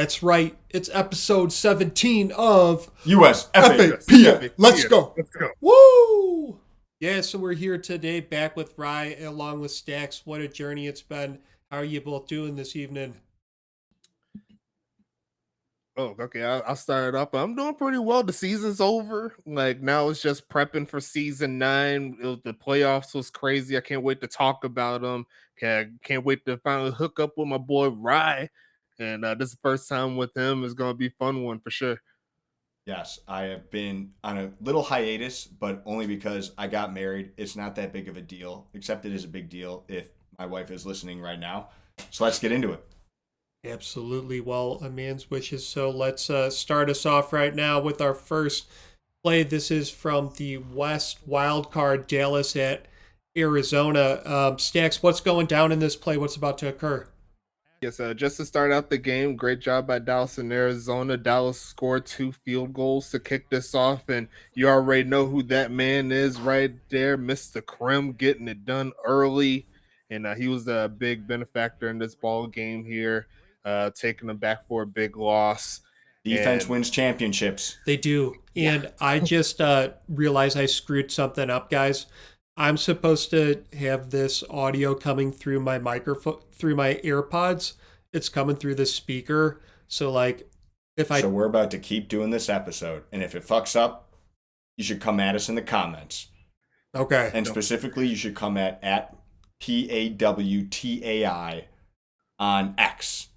That's right. It's episode 17 of USFAPN. Let's go. Let's go. Woo! Yeah, so we're here today back with Rye along with Stacks. What a journey it's been. How are you both doing this evening? Oh, okay. I'll start it up. I'm doing pretty well. The season's over. Like now, it's just prepping for season 9. The playoffs was crazy. I can't wait to talk about them. Can't wait to finally hook up with my boy Rye. And this is the first time with him. It's gonna be a fun one for sure. Yes, I have been on a little hiatus, but only because I got married. It's not that big of a deal, except it is a big deal if my wife is listening right now. So let's get into it. Absolutely. Well, a man's wishes. So let's start us off right now with our first play. This is from the West Wildcard, Dallas at Arizona. Stacks, what's going down in this play? What's about to occur? Yes, just to start out the game, great job by Dallas in Arizona. Dallas scored 2 field goals to kick this off, and you already know who that man is right there, Mr. Krim, getting it done early, and he was a big benefactor in this ball game here, taking them back for a big loss. Defense wins championships. They do. And I just realized I screwed something up, guys. I'm supposed to have this audio coming through my microphone, through my AirPods. It's coming through the speaker. So, like, So we're about to keep doing this episode. And if it fucks up, you should come at us in the comments. Okay. And specifically, you should come at PAWTAI on X.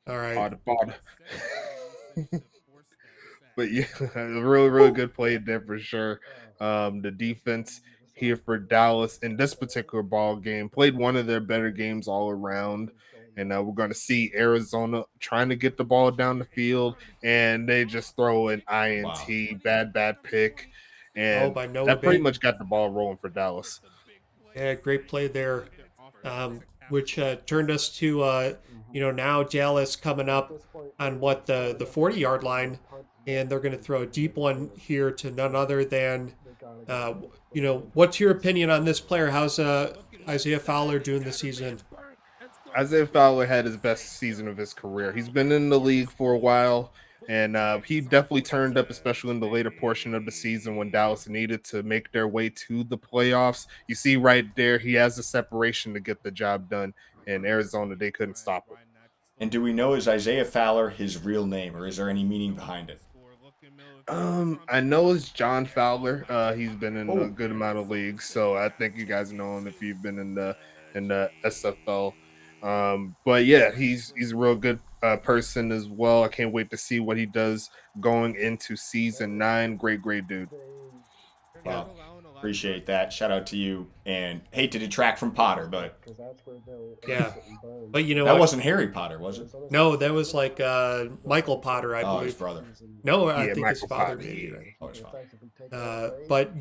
All right. But yeah, really good play there for sure. The defense here for Dallas in this particular ball game played one of their better games all around. And we're going to see Arizona trying to get the ball down the field, and they just throw an INT, bad pick. And by Noah that pretty Bates. much got the ball rolling for Dallas. Yeah, great play there, which turned us to, now Dallas coming up on what the 40-yard line, and they're going to throw a deep one here to none other than, what's your opinion on this player? How's Isaiah Fowler doing this season? Isaiah Fowler had his best season of his career. He's been in the league for a while, and he definitely turned up, especially in the later portion of the season when Dallas needed to make their way to the playoffs. You see right there, he has the separation to get the job done. In Arizona, they couldn't stop him. And do we know, is Isaiah Fowler his real name, or is there any meaning behind it? I know it's John Fowler. He's been in a good amount of leagues, so I think you guys know him if you've been in the SFL. But yeah, he's a real good person as well. I can't wait to see what he does going into season 9. Great dude. Wow. Appreciate that. Shout out to you. And hate to detract from Potter, but yeah. But that wasn't Harry Potter, was it? No, that was like Michael Potter, I believe. His brother. No, I think Michael his father Potter, maybe. Oh, his father. But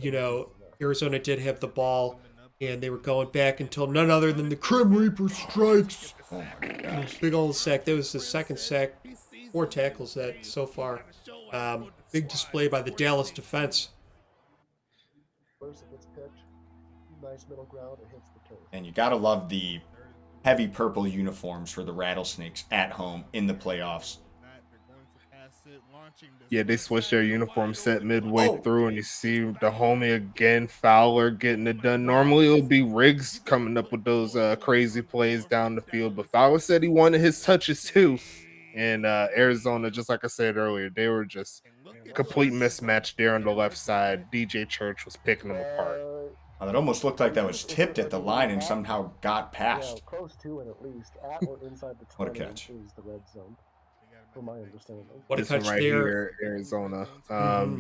Arizona did have the ball, and they were going back until none other than the Grim Reaper strikes. Oh my gosh. Big old sack. That was the second sack, 4 tackles that so far. Big display by the Dallas defense. First it gets pitched, nice middle ground, it hits the turf. And you gotta love the heavy purple uniforms for the Rattlesnakes at home in the playoffs. Yeah, they switched their uniform set midway through, and you see the homie again, Fowler getting it done. Normally it'll be Riggs coming up with those crazy plays down the field, but Fowler said he wanted his touches too. And Arizona, just like I said earlier, they were just complete mismatch there on the left side. DJ Church was picking them apart. It almost looked like that was tipped at the line and somehow got past. Close to it at least, at or inside the 20 What a catch. is the red zone, from my understanding. What a This one catch right there. here, Arizona.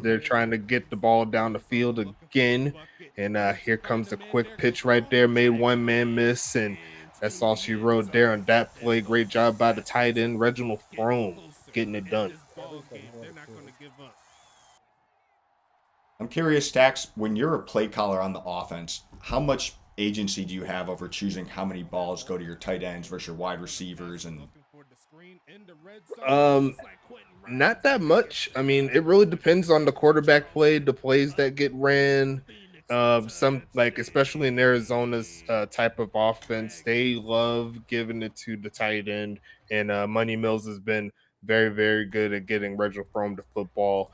They're trying to get the ball down the field again, and here comes a quick pitch right there. Made one man miss, and that's all she wrote there on that play. Great job by the tight end, Reginald Frome, getting it done. I'm curious, Stacks, when you're a play caller on the offense, how much agency do you have over choosing how many balls go to your tight ends versus your wide receivers? And not that much. I mean, it really depends on the quarterback play, the plays that get ran. Some like especially in Arizona's type of offense, they love giving it to the tight end, and Money Mills has been very, very good at getting Reginald Frome to football.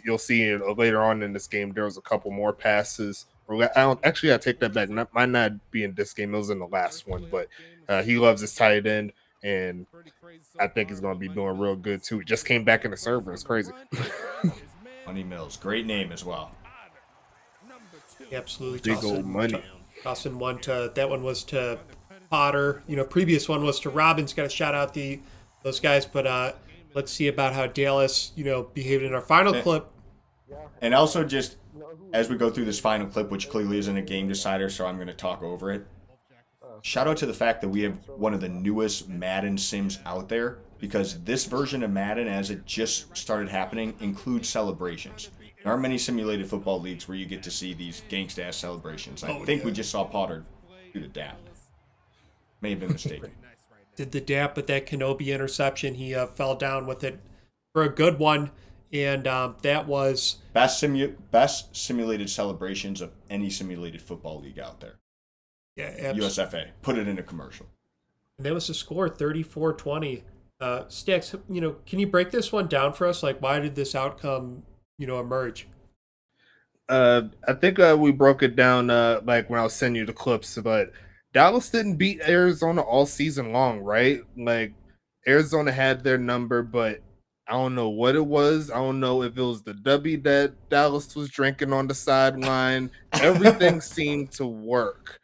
You'll see it later on in this game. There was a couple more passes. Or I don't actually. I take that back. Might not be in this game. It was in the last one, but he loves his tight end, and I think he's going to be doing real good too. He just came back in the server. It's crazy. Money Mills, great name as well. Absolutely. Big old money. Tossing one to that one was to Potter. Previous one was to Robbins. Got to shout out those guys, but let's see about how Dallas behaved in our final clip. And also, just as we go through this final clip, which clearly isn't a game decider, so I'm going to talk over it. Shout out to the fact that we have one of the newest Madden sims out there, because this version of Madden, as it just started happening, includes celebrations. There aren't many simulated football leagues where you get to see these gangsta-ass celebrations. I think we just saw Potter do the dap. May have been mistaken. Did the dap, but that Kenobi interception, he fell down with it for a good one, and that was best simulated celebrations of any simulated football league out there. Yeah, USFA. Put it in a commercial. And that was the score, 34-20. Stacks, can you break this one down for us? Like, why did this outcome, emerge? I think we broke it down like when I was sending you the clips, but Dallas didn't beat Arizona all season long, right? Like Arizona had their number, but I don't know what it was. I don't know if it was the W that Dallas was drinking on the sideline. Everything seemed to work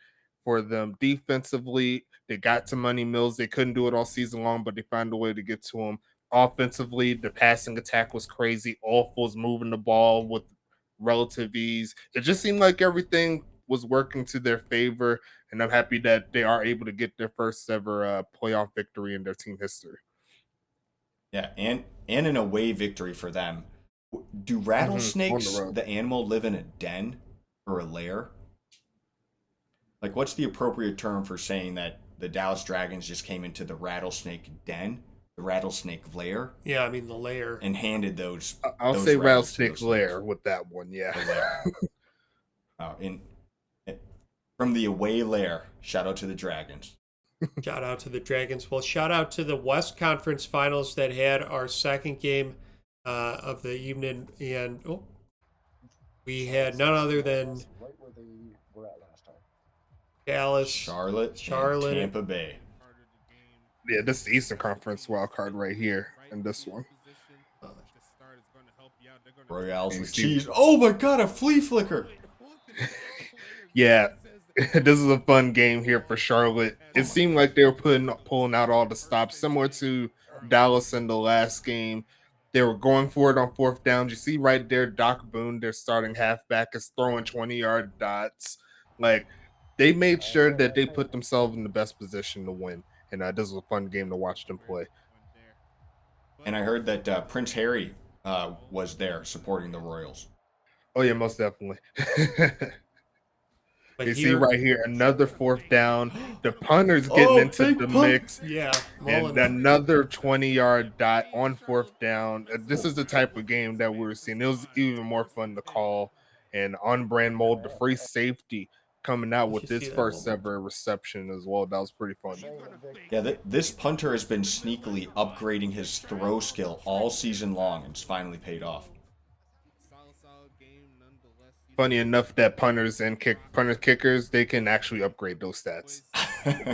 for them defensively. They got to Money Mills. They couldn't do it all season long, but they found a way to get to him. Offensively, the passing attack was crazy. Awful was moving the ball with relative ease. It just seemed like everything was working to their favor, and I'm happy that they are able to get their first ever playoff victory in their team history. Yeah, and an away victory for them. Do rattlesnakes, the animal, live in a den or a lair? Like, what's the appropriate term for saying that the Dallas Dragons just came into the rattlesnake den, the rattlesnake lair? Yeah, I mean the lair. And handed those. I'll say rattlesnake lair with that one. Yeah. From the away lair. Shout out to the Dragons. Shout out to the Dragons. Well, shout out to the West Conference Finals that had our second game of the evening, and we had none other than Dallas, Charlotte, and Tampa Bay. Yeah, this is the Eastern Conference wild card right here in this one. Royales with cheese. Oh my god, a flea flicker. Yeah, this is a fun game here for Charlotte. It seemed like they were pulling out all the stops, similar to Dallas in the last game. They were going for it on fourth down. You see right there, Doc Boone, their starting halfback, is throwing 20-yard dots. Like, they made sure that they put themselves in the best position to win. And this was a fun game to watch them play. And I heard that Prince Harry was there supporting the Royals. Oh, yeah, most definitely. You see right here, another fourth down. The punter's getting into the mix. Yeah. And another 20-yard dot on fourth down. This is the type of game that we were seeing. It was even more fun to call. And on-brand mold, the free safety, coming out with his first ever reception as well. That was pretty fun. Yeah, this punter has been sneakily upgrading his throw skill all season long, and it's finally paid off. Funny enough that punters kickers, they can actually upgrade those stats.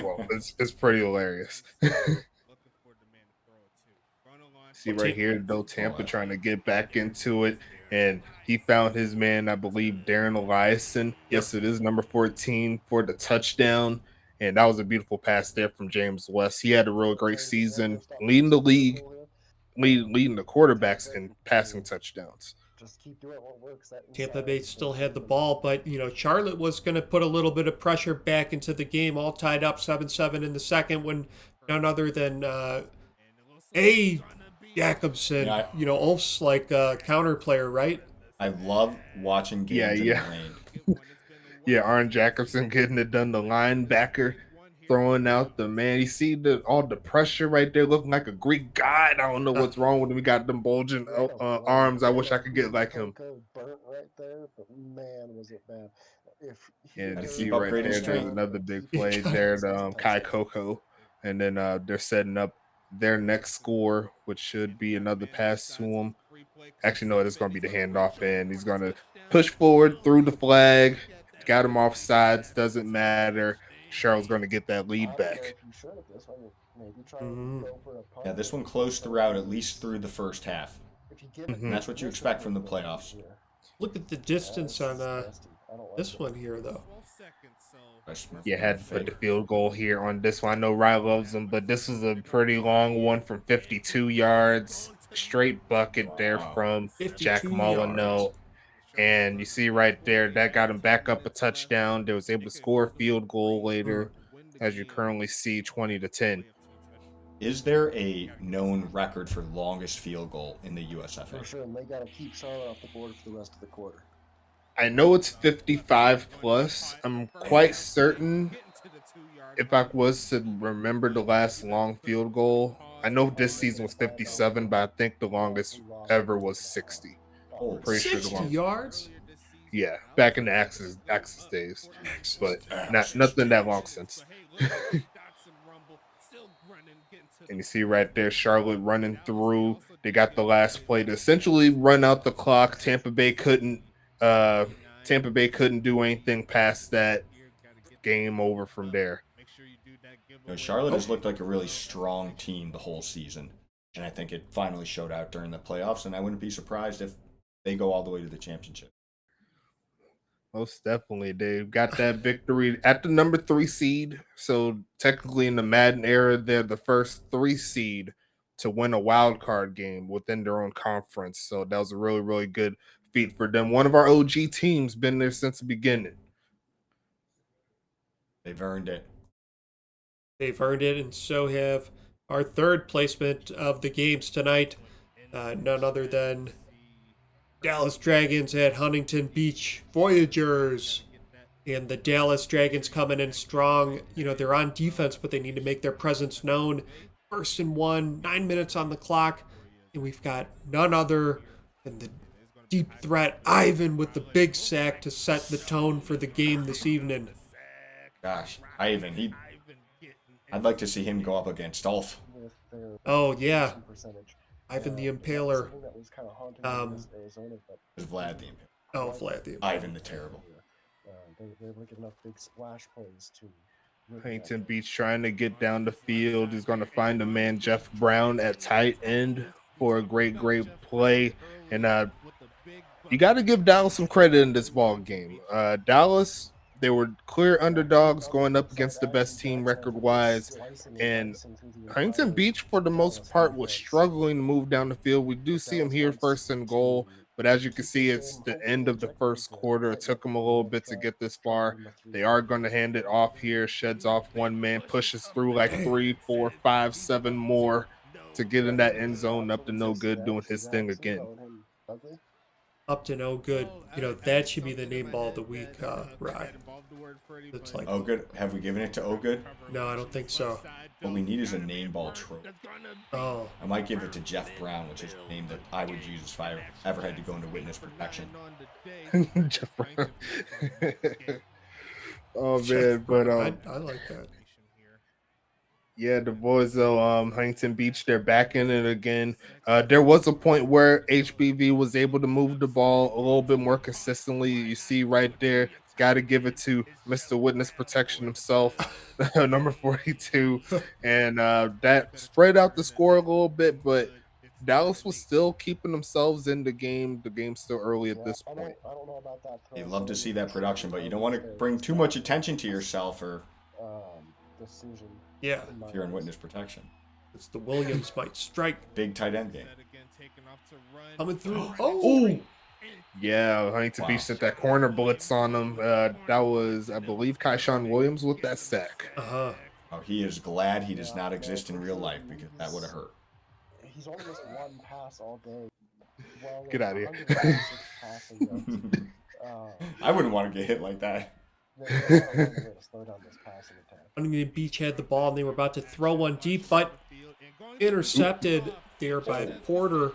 Well, it's pretty hilarious. See right here, though, Tampa trying to get back into it, and he found his man, I believe, Darren Eliason. Yes, it is number 14 for the touchdown, and that was a beautiful pass there from James West. He had a real great season, leading the league, leading the quarterbacks in passing touchdowns. Just keep doing what works. Tampa Bay still had the ball, but Charlotte was going to put a little bit of pressure back into the game, all tied up 7-7 in the second, when none other than A. Jacobson, Ulf's like a counter player, right? I love watching games in the rain. Yeah, Aaron Jacobson getting it done, the linebacker throwing out the man. You see all the pressure right there, looking like a Greek god. I don't know what's wrong with him. We got them bulging arms. I wish I could get like him. was it, man? If he And you Gotta see keep right upgrading there, strength. there's another big Yeah. play there to Kai Coco. And then they're setting up their next score, which should be another pass to him. Actually, no, it's going to be the handoff, and he's going to push forward through the flag. Got him off sides, doesn't matter. Cheryl's going to get that lead back. Mhm. Yeah, this one closed throughout, at least through the first half. Mhm. And that's what you expect from the playoffs. Look at the distance on this one here, though. You had to put the field goal here on this one. I know Ryan loves him, but this was a pretty long one from 52 yards. Straight bucket there Wow. from Jack 52 Molyneux. yards. And you see right there, that got him back up a touchdown. They was able to score a field goal later, as you currently see, 20-10. Is there a known record for longest field goal in the USFA? For sure, and they got to keep Charlotte off the board for the rest of the quarter. I know it's 55 plus. I'm quite certain if I was to remember the last long field goal. I know this season was 57, but I think the longest ever was 60. Oh, Pretty sure the 60 longest. yards? Yeah, back in the Axis days, but nothing that long since. And you see right there, Charlotte running through. They got the last play to essentially run out the clock. Tampa Bay couldn't do anything past that. Game over from there. Charlotte has looked like a really strong team the whole season. And I think it finally showed out during the playoffs. And I wouldn't be surprised if they go all the way to the championship. Most definitely. They've got that victory at the number 3 seed. So technically in the Madden era, they're the first 3 seed to win a wild card game within their own conference. So that was a really, really good feat for them. One of our OG teams been there since the beginning. They've earned it. They've earned it, and so have our third placement of the games tonight. None other than Dallas Dragons at Huntington Beach Voyagers. And the Dallas Dragons coming in strong. You know, they're on defense, but they need to make their presence known. 1st and 1, 9 minutes on the clock. And we've got none other than the deep threat, Ivan, with the big sack to set the tone for the game this evening. Gosh, Ivan, I'd like to see him go up against Dolph. Oh, yeah. Ivan the Impaler. Is Vlad the Impaler. Oh, Vlad the Impaler. Ivan the Terrible. They're looking enough big splash plays to. Huntington Beach trying to get down the field. He's going to find the man Jeff Brown at tight end for a great play. And you got to give Dallas some credit in this ball game. Dallas, they were clear underdogs going up against the best team record-wise. And Huntington Beach, for the most part, was struggling to move down the field. We do see them here 1st and goal. But as you can see, it's the end of the first quarter. It took them a little bit to get this far. They are going to hand it off here. Sheds off one man, pushes through like 3, 4, 5, 7 more to get in that end zone. Up to no good, doing his thing again. Up to no good. You know, that should be the name ball of the week, Rye. It's like, Oh, good. Have we given it to Oh Good? no, I don't think so. What we need is a name ball trope. Oh, I might give it to Jeff Brown, which is a name that I would use if I ever had to go into witness protection. Jeff Brown. Oh man, but I like that. yeah, the boys though, Huntington Beach, they're back in it again. There was a point where HBV was able to move the ball a little bit more consistently. You see right there, got to give it to Mr. Witness Protection himself, number 42, and that spread out the score a little bit, but Dallas was still keeping themselves in the game. The game's still early at this point. I don't know about that. You'd love to see that production, but you don't want to bring too much attention to yourself or decision. Yeah, if you're in witness protection. it's the Williams might strike. Big tight end game. Coming through. Oh! Yeah, Huntington Beach sent that corner blitz on them. That was, I believe, Kyshawn Williams with that sack. Uh-huh. Oh, he is glad he does not exist in real life because that would have hurt. He's only missed one pass all day. Get out of here. 156 passing yards. I wouldn't want to get hit like that. Huntington Beach had the ball and they were about to throw one deep, but intercepted there by Porter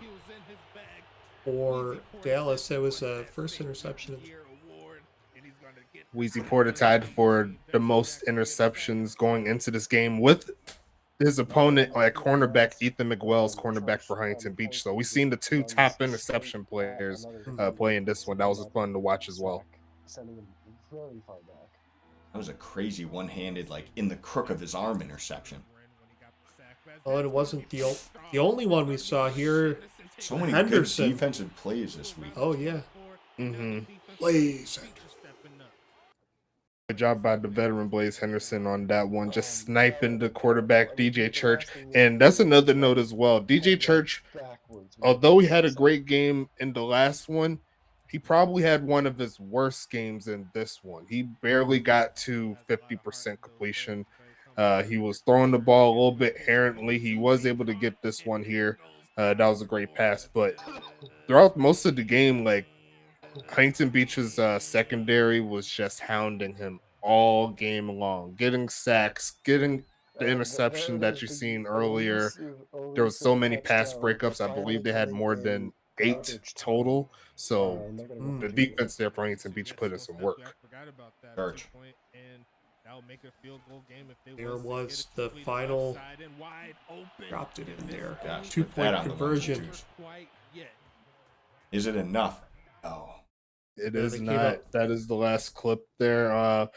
for Dallas. That was a first interception of Weezy Porter tied for the most interceptions going into this game with his opponent, like cornerback Ethan McWell's cornerback for Huntington Beach. So we've seen the two top interception players playing this one. That was fun to watch as well. Sending him very far back. That was a crazy one-handed, like in the crook of his arm interception. Well, it wasn't the only one we saw here. So many Henderson. good defensive plays this week. Oh, yeah. Blaze. Good job by the veteran Blaze Henderson on that one, just sniping the quarterback DJ Church. And that's another note as well. DJ Church, although he had a great game in the last one, he probably had one of his worst games in this one. He barely got to 50% completion. He was throwing the ball a little bit errantly. He was able to get this one here. That was a great pass. But throughout most of the game, like, Huntington Beach's secondary was just hounding him all game long, getting sacks, getting the interception that you seen earlier. There was so many pass breakups. I believe they had more than 8 total. So the defense there for Huntington Beach put in some work. Church. There was the final. Dropped it in there. Gosh, 2-point conversion. Is it enough? Oh. It Yeah, is they came not. up. That is the last clip there.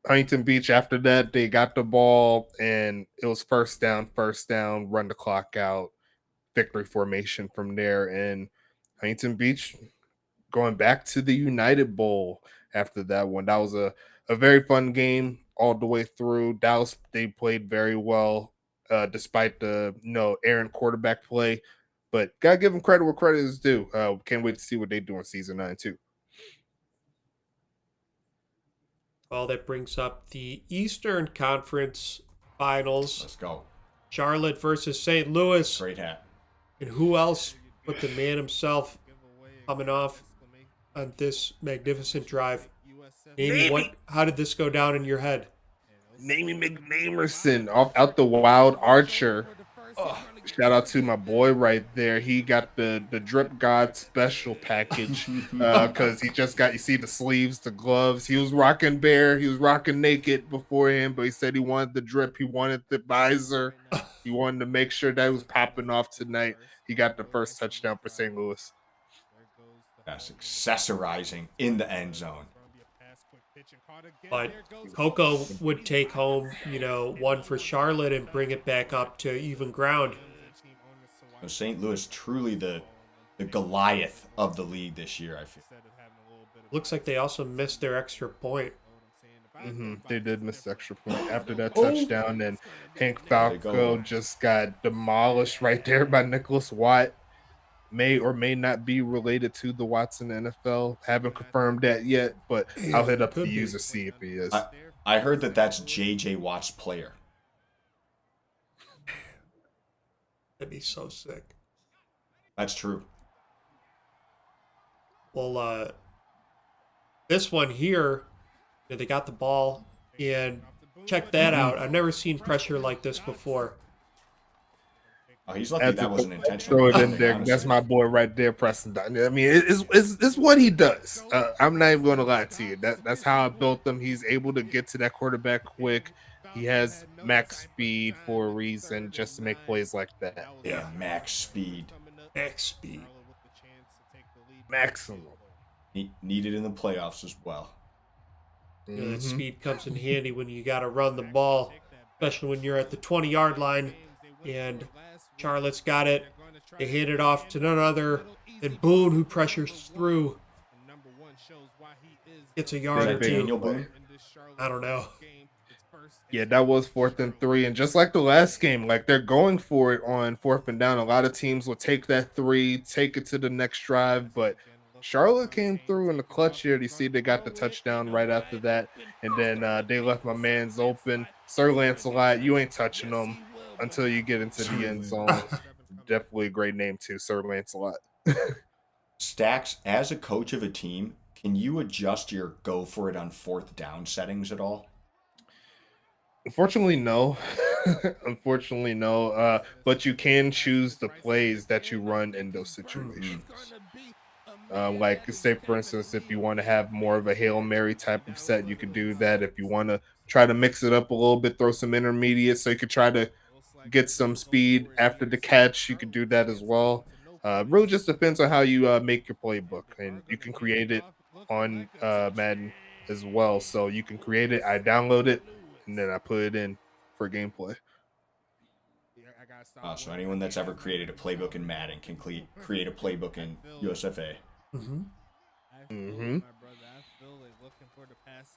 Huntington Beach, after that, they got the ball, and it was first down, run the clock out, victory formation from there. And Huntington Beach going back to the United Bowl after that one. That was a very fun game all the way through. Dallas, they played very well despite the errant quarterback play. But got to give them credit where credit is due. Can't wait to see what they do in season 9, too. Well, that brings up the Eastern Conference Finals. Let's go. Charlotte versus St. Louis. Great hat. And who else but the man himself coming off on this magnificent drive? How did this go down in your head? Namey McNamerson out the Wild Archer. Shout out to my boy right there. He got the Drip God special package because he just got, you see the sleeves, the gloves. He was rocking bare. He was rocking naked beforehand, but he said he wanted the drip. He wanted the visor. He wanted to make sure that was popping off tonight. He got the first touchdown for St. Louis. That's accessorizing in the end zone. But Coco would take home, one for Charlotte and bring it back up to even ground. So St. Louis truly the Goliath of the league this year, I feel. Looks like they also missed their extra point. They did miss the extra point after that touchdown, and Hank Falco just got demolished right there by Nicholas Watt. May or may not be related to the Watson NFL. Haven't confirmed that yet, but I'll hit up the user, see if he is. I heard that's J.J. Watt's player. That'd be so sick. That's true. Well, this one here, they got the ball, and check that out. I've never seen pressure like this before. Oh, he's lucky that wasn't intentional. Throw it in there. That's my boy right there, Preston. I mean, it's what he does. I'm not even going to lie to you. That's how I built him. He's able to get to that quarterback quick. He has max speed for a reason, just to make plays like that. Yeah, max speed. Max speed. Maximum. Needed in the playoffs as well. That speed comes in handy when you got to run the ball, especially when you're at the 20-yard line. And Charlotte's got it. They hand it off to none other than Boone, who pressures through. Gets a yard or Daniel two. Boone? I don't know. Yeah, that was 4th and 3. And just like the last game, like they're going for it on 4th and down. A lot of teams will take that 3, take it to the next drive. But Charlotte came through in the clutch here. You see they got the touchdown right after that. And then they left my mans open. Sir Lancelot, you ain't touching them until you get into the end zone. Definitely a great name too, Sir Lancelot. Stacks, as a coach of a team, can you adjust your go for it on 4th down settings at all? Unfortunately, no. But you can choose the plays that you run in those situations. Like, say for instance, if you want to have more of a Hail Mary type of set, you could do that. If you want to try to mix it up a little bit, throw some intermediate so you could try to get some speed after the catch, you could do that as well. Really just depends on how you make your playbook, and you can create it on Madden as well. So you can create it. I download it and then I put it in for gameplay. So anyone that's ever created a playbook in Madden can create a playbook in USFA. Mm-hmm. Hmm.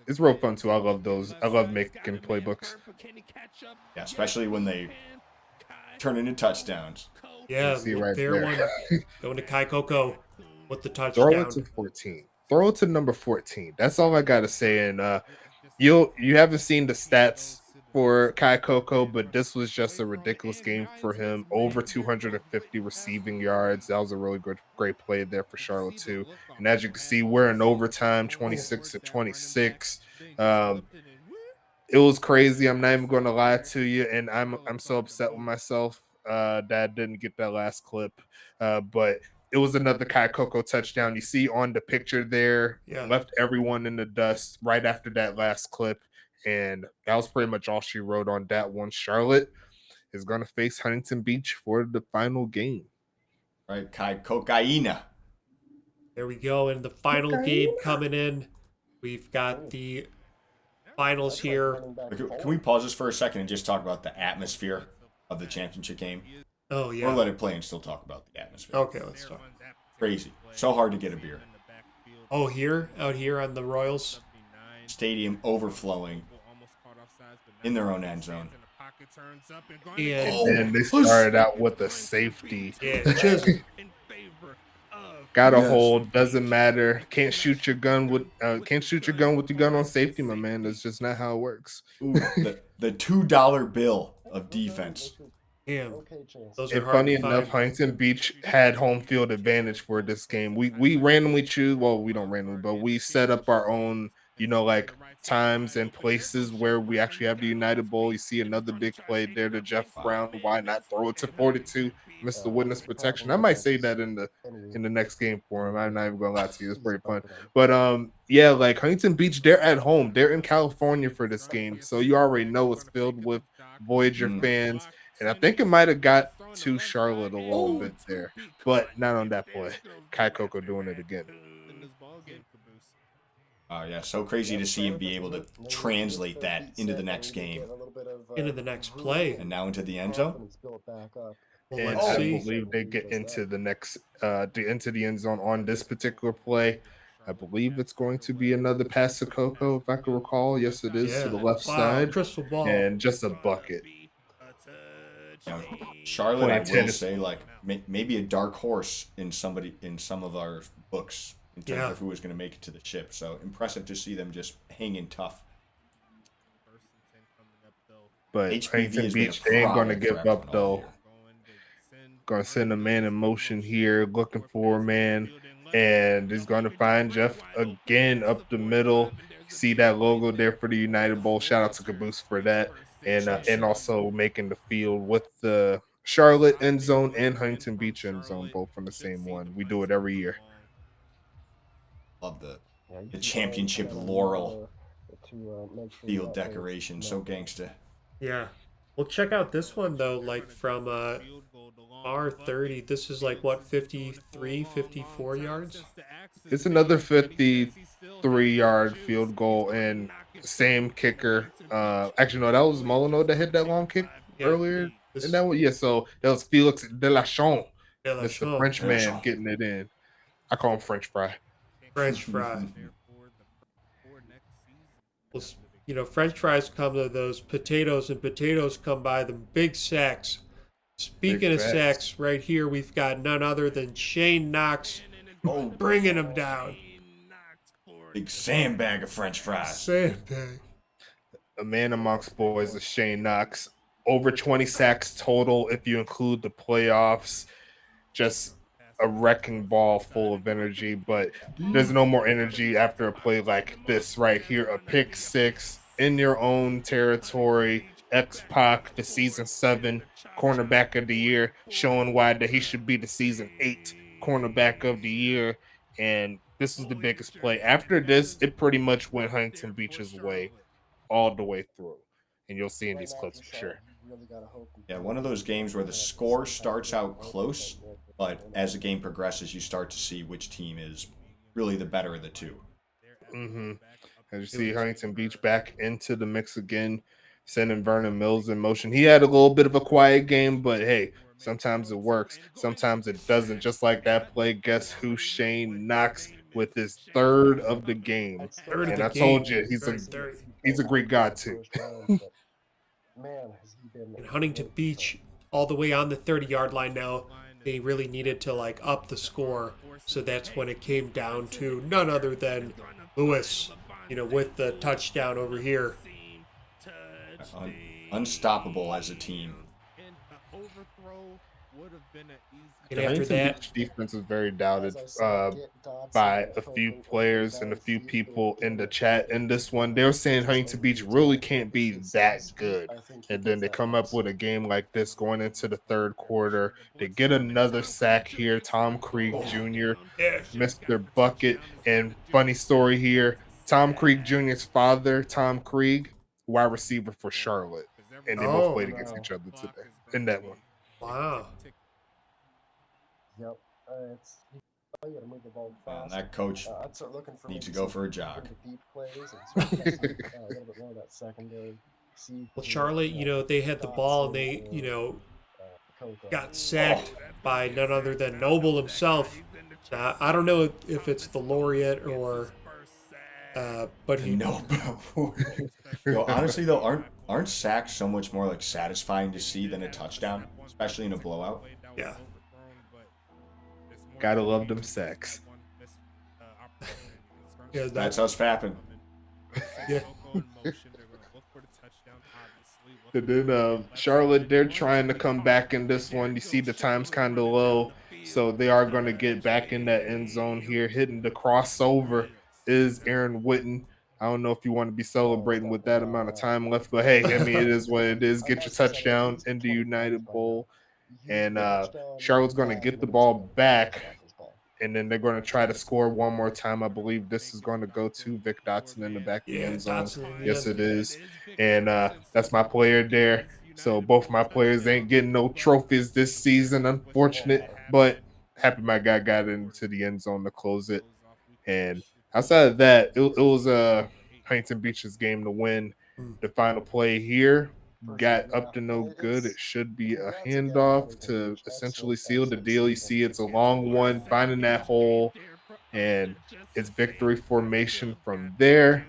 It's real fun too. I love those. I love making playbooks. Yeah, especially when they turn into touchdowns. Yeah, See look right there, there. one going to Kai Coco with the Throw it touchdown. to 14. Throw it to number 14. That's all I gotta say. And you haven't seen the stats for Kai Coco, but this was just a ridiculous game for him. Over 250 receiving yards. That was a really great play there for Charlotte too. And as you can see, we're in overtime, 26-26. Um, it was crazy. I'm not even going to lie to you, and I'm so upset with myself that I didn't get that last clip. But it was another Kai Coco touchdown. You see on the picture there, Yeah. left everyone in the dust right after that last clip, and that was pretty much all she wrote on that one. Charlotte is going to face Huntington Beach for the final game. Right, Kai Cocaina. There we go. And the final game coming in. We've got the finals here. Can we pause this for a second and just talk about the atmosphere of the championship game? Oh, Or yeah. let it play and still talk about the atmosphere. Okay, let's talk. Crazy. So hard to get a beer. Oh, out here on the Royals. Stadium overflowing in their own end zone. And And they started out with a safety. yeah, just Got a Yes. hold, doesn't matter. Can't shoot your gun with your gun on safety, my man. That's just not how it works. Ooh, the $2 bill of defense. damn. Okay, chance. Those are And hard funny to enough, find. Huntington Beach had home field advantage for this game. We randomly choose. Well, we don't randomly, but we set up our own, like times and places where we actually have the United Bowl. You see another big play there to Jeff Brown. Why not throw it to 42? Mr. Witness Protection. I might say that in the next game for him. I'm not even gonna lie to you. It's pretty fun. But yeah, like Huntington Beach, they're at home. They're in California for this game, so you already know it's filled with Voyager fans. And I think it might have got to Charlotte a little bit there, but not on that play. Kai Coco doing it again. Oh, yeah, so crazy to see him be able to translate that into the next game. Into the next play. And now into the end zone. Well, And let's I see. believe they get into the next into the end zone on this particular play. I believe it's going to be another pass to Coco, if I can recall. Yes, it is, to the left side. Crystal ball. And just a bucket. Charlotte, I will tennis. say, like maybe a dark horse in some of our books in terms of who was going to make it to the ship. So impressive to see them just hanging tough. But HPV Huntington has been a Beach, they ain't going to problem give for up, everyone though. all year. Going to send a man in motion here, looking for a man. And he's going to find Jeff again up the middle. See that logo there for the United Bowl. Shout out to Caboose for that. And also making the field with the Charlotte end zone and Huntington Beach end zone, both from the same one. We do it every year. Love the championship laurel field decoration. So gangsta. Yeah. Well, check out this one, though, like from R30. This is like, what, 53, 54 yards? It's another 53-yard field goal and same kicker. Actually, no, that was Molyneux that hit that long kick earlier. And that was, so that was Felix Delachon. That's the French man getting it in. I call him French fry. French fry. Well, French fries come to those potatoes, and potatoes come by them big sacks. Speaking of sacks, right here we've got none other than Shane Knox bringing him down. Big sandbag of French fries. Sandbag. A man amongst boys is Shane Knox. Over 20 sacks total if you include the playoffs. Just a wrecking ball full of energy, but there's no more energy after a play like this right here. A pick six in your own territory. X-Pac, the season 7 cornerback of the year, showing why that he should be the season 8 cornerback of the year. And this is the biggest play. After this, it pretty much went Huntington Beach's way all the way through. And you'll see in these clips for sure. Yeah, one of those games where the score starts out close, but as the game progresses, you start to see which team is really the better of the two. Mm-hmm. As you see Huntington Beach back into the mix again, sending Vernon Mills in motion. He had a little bit of a quiet game, but hey, sometimes it works. Sometimes it doesn't. Just like that play, guess who Shane Knox with his third of the game. Third of And the I game. told you, Third. he's a Greek god too. And Huntington Beach, all the way on the 30-yard line now, they really needed to like up the score. So that's when it came down to none other than Lewis, with the touchdown over here. Unstoppable as a team. And The after Huntington that, Beach defense is very doubted by a few players and a few people in the chat. In this one, they're saying Huntington Beach really can't be that good. And then they come up with a game like this going into the third quarter. They get another sack here. Tom Krieg Jr., Mr. Bucket. And funny story here, Tom Krieg Jr.'s father, Tom Krieg, wide receiver for Charlotte. And they both played against each other today in that one. wow. Yep. It's you gotta move the ball fast. That coach I'd start looking for needs to go for a jog. Deep plays and sort of a little bit more of that secondary. Well, Charlotte, they had the ball and they, got sacked by none other than Noble himself. I don't know if it's the laureate or, but he. No, Yo, honestly though, aren't sacks so much more like satisfying to see than a touchdown, especially in a blowout? Yeah. Gotta love them sacks. Yeah, That's us fapping. Yeah. And then Charlotte, they're trying to come back in this one. You see the time's kind of low, so they are going to get back in that end zone here. Hitting the crossover is Aaron Witten. I don't know if you want to be celebrating with that amount of time left, but hey, I mean, it is what it is. Get your touchdown in the United Bowl. And Charlotte's going to get the ball back, and then they're going to try to score one more time. I believe this is going to go to Vic Dotson in the back of the end zone. Yes, it is. And that's my player there. So both my players ain't getting no trophies this season, unfortunate, but happy my guy got into the end zone to close it. And outside of that, it was Huntington Beach's game to win. The final play here got up to no good. It should be a handoff to essentially seal the deal. You see, it's a long one, finding that hole, and it's victory formation from there.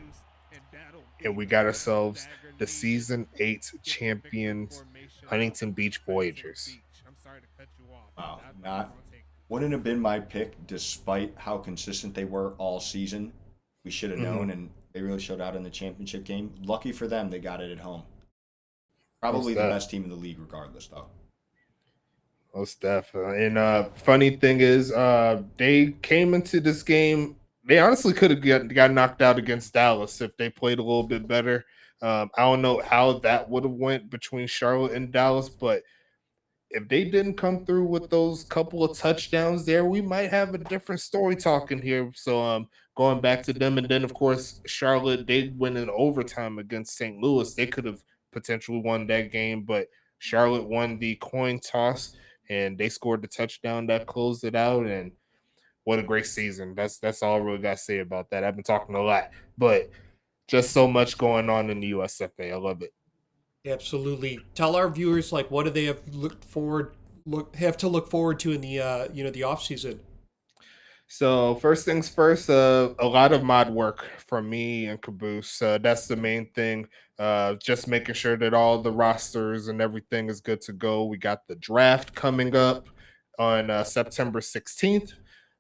And we got ourselves the season 8 champions, Huntington Beach Voyagers. Wow, wouldn't have been my pick despite how consistent they were all season. We should have known, and they really showed out in the championship game. Lucky for them, they got it at home. Probably the best team in the league, regardless, though. Most definitely. And funny thing is, they came into this game. They honestly could have got knocked out against Dallas if they played a little bit better. I don't know how that would have went between Charlotte and Dallas, but if they didn't come through with those couple of touchdowns there, we might have a different story talking here. So going back to them, and then of course Charlotte, they went in overtime against St. Louis. They could have potentially won that game, but Charlotte won the coin toss and they scored the touchdown that closed it out. And what a great season. That's all I really got to say about that. I've been talking a lot, but just so much going on in the USFA. I love it. Absolutely. Tell our viewers, like, what do they have to look forward to in the the off season? So first things first, a lot of mod work from me and Caboose. That's the main thing. Just making sure that all the rosters and everything is good to go. We got the draft coming up on September 16th.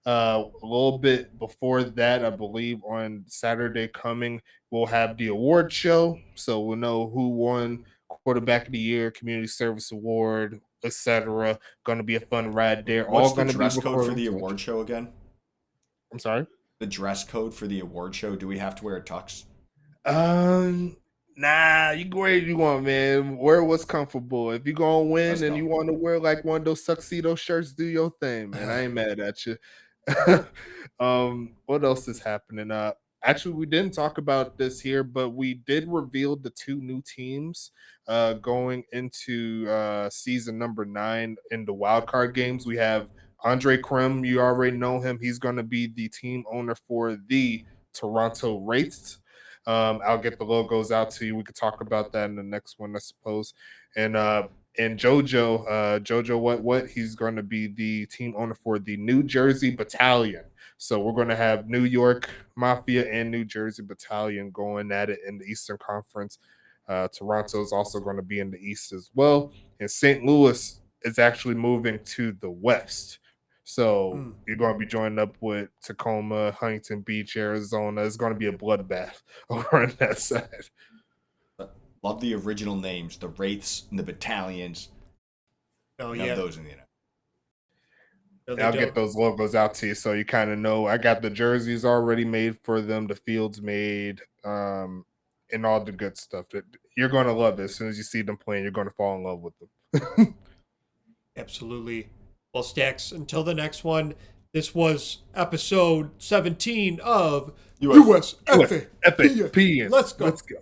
A little bit before that, I believe on Saturday coming, we'll have the award show. So we'll know who won quarterback of the year, community service award, etc. Going to be a fun ride there. What's all going the to dress be code for the award show again? I'm sorry? The dress code for the award show, do we have to wear a tux? Nah, you go wherever you want, man. Wear what's comfortable. If you're gonna win and you want to wear like one of those tuxedo shirts, do your thing, man. I ain't mad at you. What else is happening? Actually, we didn't talk about this here, but we did reveal the 2 new teams going into season number 9 in the wild card games. We have Andre Krim. You already know him. He's going to be the team owner for the Toronto Wraiths. I'll get the logos out to you. We could talk about that in the next one, I suppose. And Jojo, what he's going to be the team owner for the New Jersey Battalion. So we're going to have New York Mafia and New Jersey Battalion going at it in the Eastern Conference. Toronto is also going to be in the East as well. And St. Louis is actually moving to the West. So you're going to be joining up with Tacoma, Huntington Beach, Arizona. It's going to be a bloodbath over on that side. Love the original names, the Wraiths and the Battalions. Oh, None yeah. of those in the NFL. No, I'll get those logos out to you so you kind of know. I got the jerseys already made for them, the fields made, and all the good stuff. You're going to love it. As soon as you see them playing, you're going to fall in love with them. Absolutely. Well, Stacks, until the next one, this was episode 17 of USFAPN. USFAPN. Let's go. Let's go.